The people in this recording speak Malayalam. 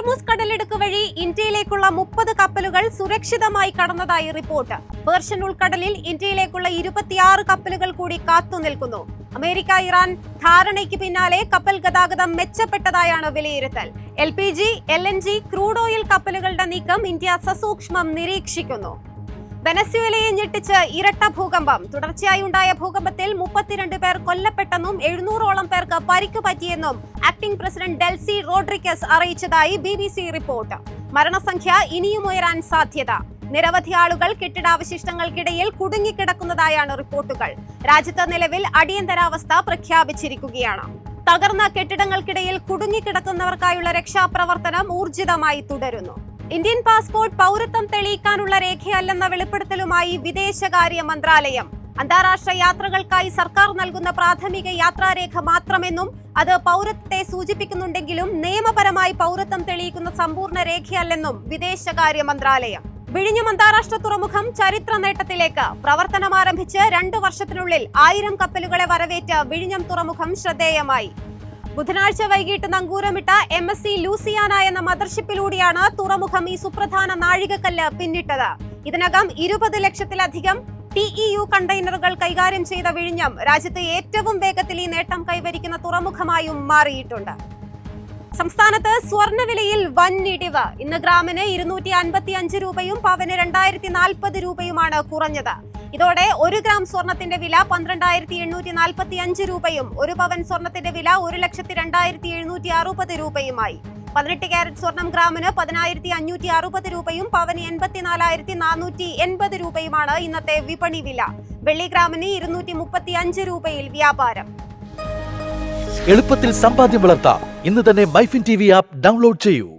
ഹോർമുസ് കടലിടുക്ക് വഴി ഇന്ത്യയിലേക്കുള്ള 30 കപ്പലുകൾ സുരക്ഷിതമായി കടന്നതായി റിപ്പോർട്ട്. പേർഷ്യൻ ഉൾക്കടലിൽ ഇന്ത്യയിലേക്കുള്ള 26 കപ്പലുകൾ കൂടി കാത്തുനിൽക്കുന്നു. അമേരിക്ക ഇറാൻ ധാരണയ്ക്ക് പിന്നാലെ കപ്പൽ ഗതാഗതം മെച്ചപ്പെട്ടതായാണ് വിലയിരുത്തൽ. LPG, LNG, ക്രൂഡ് ഓയിൽ കപ്പലുകളുടെ നീക്കം ഇന്ത്യ സസൂക്ഷ്മം നിരീക്ഷിക്കുന്നു. വെനസ്വേലയെ ഞെട്ടിച്ച് ഇരട്ട ഭൂകമ്പം. തുടർച്ചയായി ഉണ്ടായ ഭൂകമ്പത്തിൽ 32 പേർ കൊല്ലപ്പെട്ടെന്നും 700ഓളം പേർക്ക് പരിക്ക് പറ്റിയെന്നും ആക്ടിംഗ് പ്രസിഡന്റ് ഡെൽസി റോഡ്രിഗസ് അറിയിച്ചതായി BBC റിപ്പോർട്ട്. മരണസംഖ്യ ഇനിയും ഉയരാൻ സാധ്യത. നിരവധി ആളുകൾ കെട്ടിടാവശിഷ്ടങ്ങൾക്കിടയിൽ കുടുങ്ങിക്കിടക്കുന്നതായാണ് റിപ്പോർട്ടുകൾ. രാജ്യത്ത് നിലവിൽ അടിയന്തരാവസ്ഥ പ്രഖ്യാപിച്ചിരിക്കുകയാണ്. തകർന്ന കെട്ടിടങ്ങൾക്കിടയിൽ കുടുങ്ങിക്കിടക്കുന്നവർക്കായുള്ള രക്ഷാപ്രവർത്തനം ഊർജിതമായി തുടരുന്നു. ഇന്ത്യൻ പാസ്പോർട്ട് പൗരത്വം തെളിയിക്കാനുള്ള രേഖയല്ലെന്ന വെളിപ്പെടുത്തലുമായി വിദേശകാര്യ മന്ത്രാലയം. അന്താരാഷ്ട്ര യാത്രകൾക്കായി സർക്കാർ നൽകുന്ന പ്രാഥമിക യാത്രാരേഖ മാത്രമെന്നും അത് പൗരത്വത്തെ സൂചിപ്പിക്കുന്നുണ്ടെങ്കിലും നിയമപരമായി പൗരത്വം തെളിയിക്കുന്ന സമ്പൂർണ്ണ രേഖയല്ലെന്നും വിദേശകാര്യ മന്ത്രാലയം. വിഴിഞ്ഞം അന്താരാഷ്ട്ര തുറമുഖം ചരിത്ര നേട്ടത്തിലേക്ക്. പ്രവർത്തനം ആരംഭിച്ച് 2 വർഷത്തിനുള്ളിൽ 1000 കപ്പലുകളെ വരവേറ്റ വിഴിഞ്ഞം തുറമുഖം ശ്രദ്ധേയമായി. ബുധനാഴ്ച വൈകിട്ട് നങ്കൂരമിട്ട MSC ലൂസിയാന എന്ന മദർഷിപ്പിലൂടെയാണ് തുറമുഖം ഈ സുപ്രധാന നാഴികക്കല്ല് പിന്നിട്ടത്. ഇതിനകം 20 ലക്ഷത്തിലധികം TEU കണ്ടെയ്നറുകൾ കൈകാര്യം ചെയ്ത വിഴിഞ്ഞം രാജ്യത്ത് ഏറ്റവും വേഗത്തിൽ ഈ നേട്ടം കൈവരിക്കുന്ന തുറമുഖമായും മാറിയിട്ടുണ്ട്. സംസ്ഥാനത്ത് സ്വർണ്ണവിലയിൽ വൻ ഇടിവ്. ഇന്ന് ഗ്രാമിന് 255 രൂപയും പവന് 2040 രൂപയുമാണ് കുറഞ്ഞത്. ഇതോടെ 1 ഗ്രാം സ്വർണത്തിന്റെ വില 12,845 രൂപയും 1 പവൻ സ്വർണത്തിന്റെ വില 1,02,760 രൂപയുമായി. 18 കാരറ്റ് സ്വർണം ഗ്രാമിന് 10,560 രൂപയും പവന് 84,480 രൂപയുമാണ് ഇന്നത്തെ വിപണി വില. വെള്ളി ഗ്രാമിന് 235 രൂപയിൽ വ്യാപാരം. എളുപ്പത്തിൽ സമ്പാദ്യം വളർത്താം. ഇന്ന് തന്നെ മൈഫിൻ TV ആപ്പ് ഡൗൺലോഡ് ചെയ്യൂ.